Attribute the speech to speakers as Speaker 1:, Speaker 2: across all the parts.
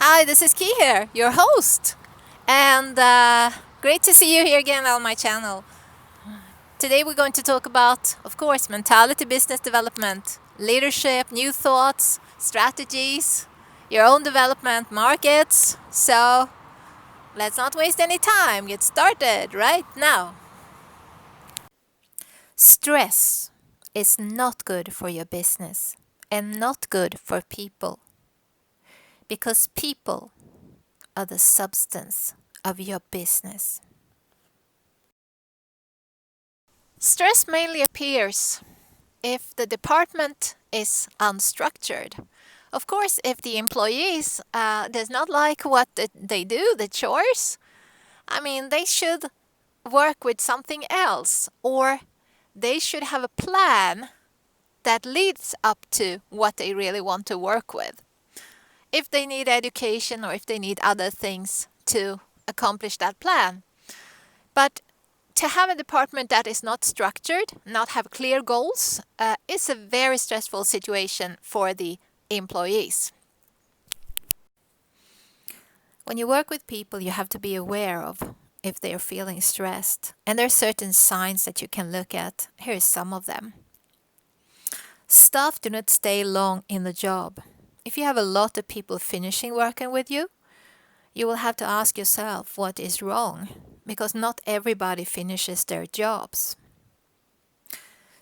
Speaker 1: Hi, this is Key here, your host. And great to see you here again on my channel. Today we're going to talk about, of course, mentality, business development, leadership, new thoughts, strategies, your own development, markets. So let's not waste any time. Get started right now. Stress is not good for your business and not good for people because people are the substance of your business. Stress mainly appears if the department is unstructured. Of course, if the employees does not like what they do, the chores, they should work with something else, or they should have a plan that leads up to what they really want to work with. If they need education or if they need other things to accomplish that plan. But to have a department that is not structured, not have clear goals, is a very stressful situation for the employees. When you work with people, you have to be aware of if they are feeling stressed. And there are certain signs that you can look at. Here are some of them. Staff do not stay long in the job. If you have a lot of people finishing working with you, you will have to ask yourself what is wrong, because not everybody finishes their jobs.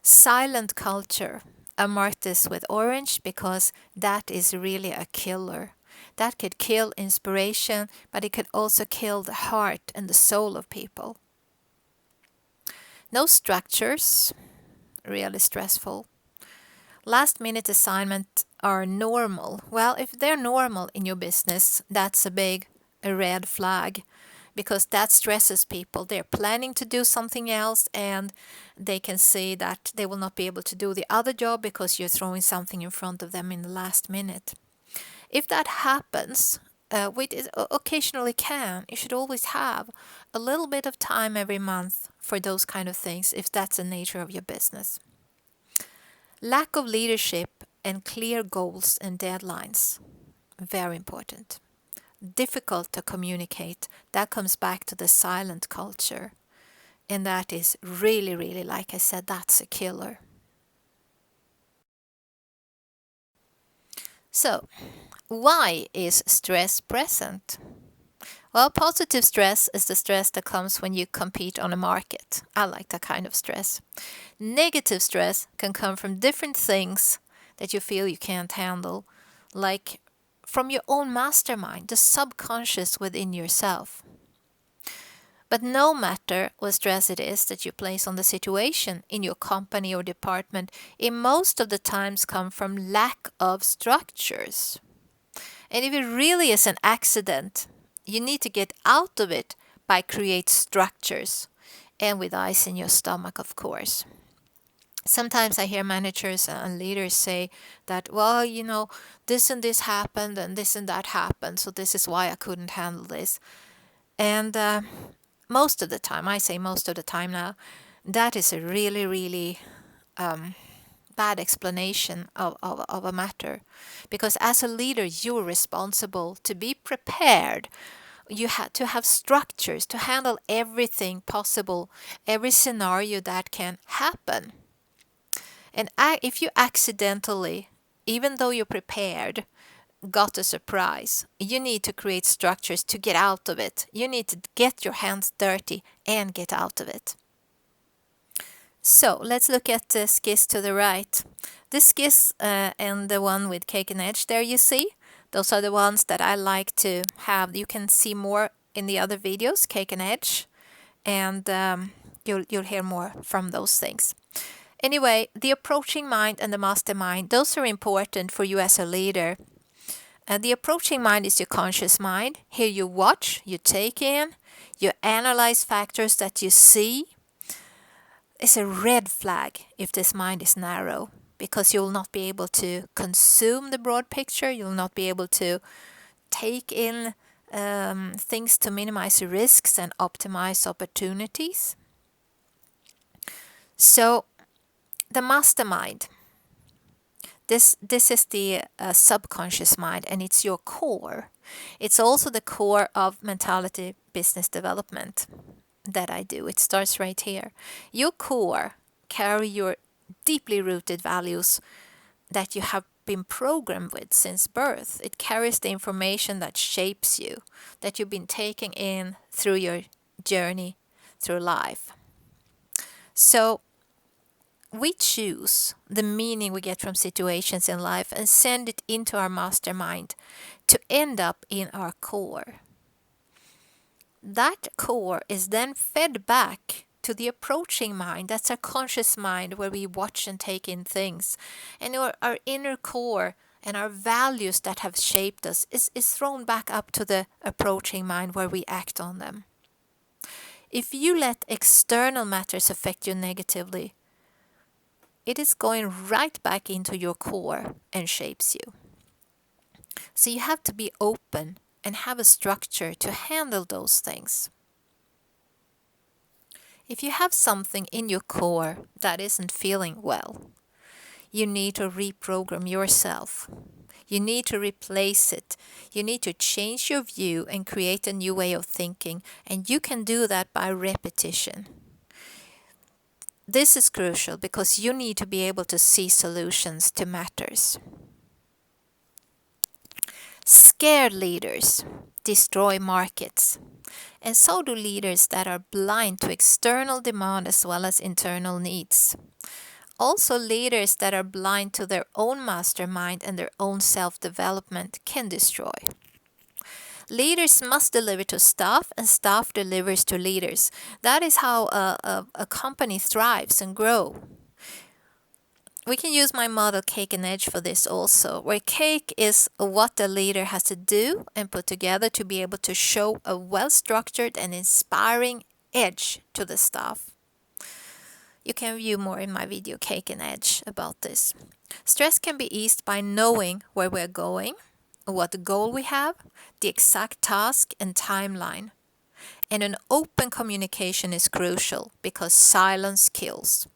Speaker 1: Silent culture. I mark this with orange because that is really a killer. That could kill inspiration, but it could also kill the heart and the soul of people. No structures. Really stressful. Last minute assignments are normal. Well, if they're normal in your business, that's a red flag, because that stresses people. They're planning to do something else and they can see that they will not be able to do the other job because you're throwing something in front of them in the last minute. If that happens, which it occasionally can, you should always have a little bit of time every month for those kind of things if that's the nature of your business. Lack of leadership and clear goals and deadlines. Very important. Difficult to communicate. That comes back to the silent culture. And that is really, really, like I said, that's a killer. So, why is stress present? Well, positive stress is the stress that comes when you compete on a market. I like that kind of stress. Negative stress can come from different things that you feel you can't handle, like from your own mastermind, the subconscious within yourself. But no matter what stress it is that you place on the situation in your company or department, it most of the times come from lack of structures. And if it really is an accident, you need to get out of it by create structures, and with ice in your stomach, of course. Sometimes I hear managers and leaders say that, well, this and this happened and this and that happened, so this is why I couldn't handle this. And most of the time, I say most of the time now, that is a really, really bad explanation of a matter. Because as a leader, you're responsible to be prepared. You have to have structures to handle everything possible, every scenario that can happen. And if you accidentally, even though you're prepared, got a surprise, you need to create structures to get out of it. You need to get your hands dirty and get out of it. So let's look at the skis to the right. This skis and the one with cake and edge there you see, those are the ones that I like to have. You can see more in the other videos, cake and edge, and you'll hear more from those things. Anyway, the approaching mind and the mastermind, those are important for you as a leader. The approaching mind is your conscious mind. Here you watch, you take in, you analyze factors that you see. It's a red flag if this mind is narrow, because you'll not be able to consume the broad picture. You'll not be able to take in things to minimize risks and optimize opportunities. So the mastermind, This is the subconscious mind, and it's your core. It's also the core of mentality business development that I do. It starts right here. Your core carry your deeply rooted values that you have been programmed with since birth. It carries the information that shapes you, that you've been taking in through your journey through life. So we choose the meaning we get from situations in life and send it into our mastermind to end up in our core. That core is then fed back to the approaching mind. That's our conscious mind where we watch and take in things. And our inner core and our values that have shaped us is thrown back up to the approaching mind where we act on them. If you let external matters affect you negatively, it is going right back into your core and shapes you. So you have to be open and have a structure to handle those things. If you have something in your core that isn't feeling well, you need to reprogram yourself. You need to replace it. You need to change your view and create a new way of thinking. And you can do that by repetition. This is crucial because you need to be able to see solutions to matters. Scared leaders destroy markets, and so do leaders that are blind to external demand as well as internal needs. Also, leaders that are blind to their own mastermind and their own self-development can destroy. Leaders must deliver to staff, and staff delivers to leaders. That is how a company thrives and grows. We can use my model Cake and Edge for this also, where cake is what the leader has to do and put together to be able to show a well-structured and inspiring edge to the staff. You can view more in my video Cake and Edge about this. Stress can be eased by knowing where we're going, what goal we have, the exact task and timeline. And an open communication is crucial because silence kills.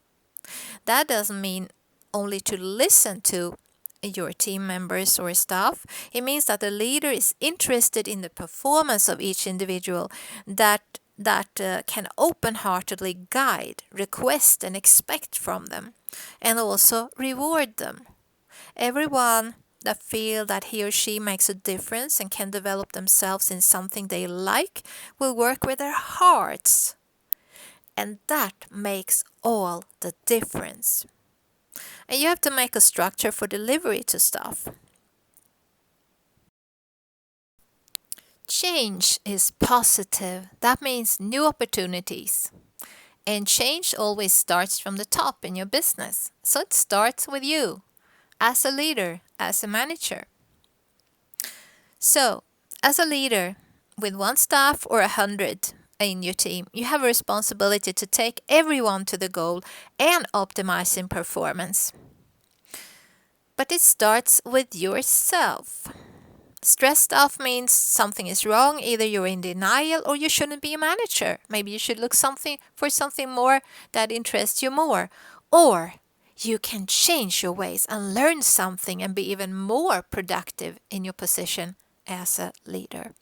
Speaker 1: That doesn't mean only to listen to your team members or staff. It means that the leader is interested in the performance of each individual, that can open-heartedly guide, request and expect from them, and also reward them. Everyone that feel that he or she makes a difference and can develop themselves in something they like will work with their hearts. And that makes all the difference. And you have to make a structure for delivery to staff. Change is positive. That means new opportunities. And change always starts from the top in your business. So it starts with you, as a leader, as a manager. So, as a leader, with one staff or 100 in your team, you have a responsibility to take everyone to the goal and optimizing performance. But it starts with yourself. Stressed out means something is wrong. Either you're in denial or you shouldn't be a manager. Maybe you should look for something more that interests you more. Or you can change your ways and learn something and be even more productive in your position as a leader.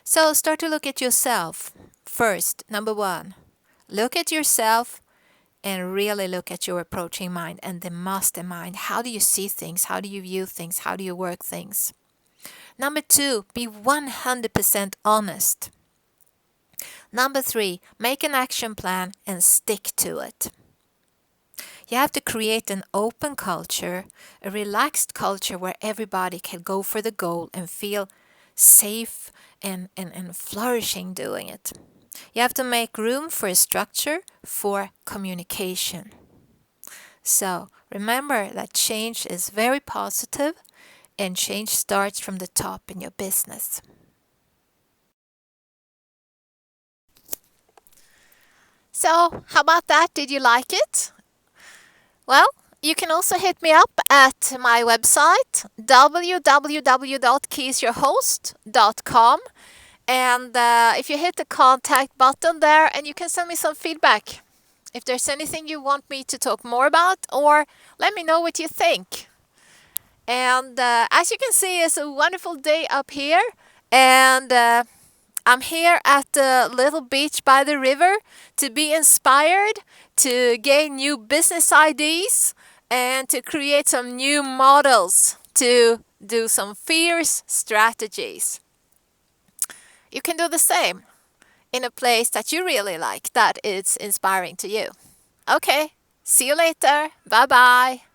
Speaker 1: So start to look at yourself first. Number one, look at yourself and really look at your approaching mind and the mastermind. How do you see things? How do you view things? How do you work things? Number two, be 100% honest. Number three, make an action plan and stick to it. You have to create an open culture, a relaxed culture where everybody can go for the goal and feel safe and flourishing doing it. You have to make room for a structure for communication. So remember that change is very positive and change starts from the top in your business. So how about that? Did you like it? Well, you can also hit me up at my website www.keysyourhost.com, and if you hit the contact button there, and you can send me some feedback if there's anything you want me to talk more about, or let me know what you think. And as you can see, it's a wonderful day up here, and I'm here at the little beach by the river to be inspired, to gain new business ideas, and to create some new models to do some fierce strategies. You can do the same in a place that you really like, that is inspiring to you. Okay, see you later. Bye bye.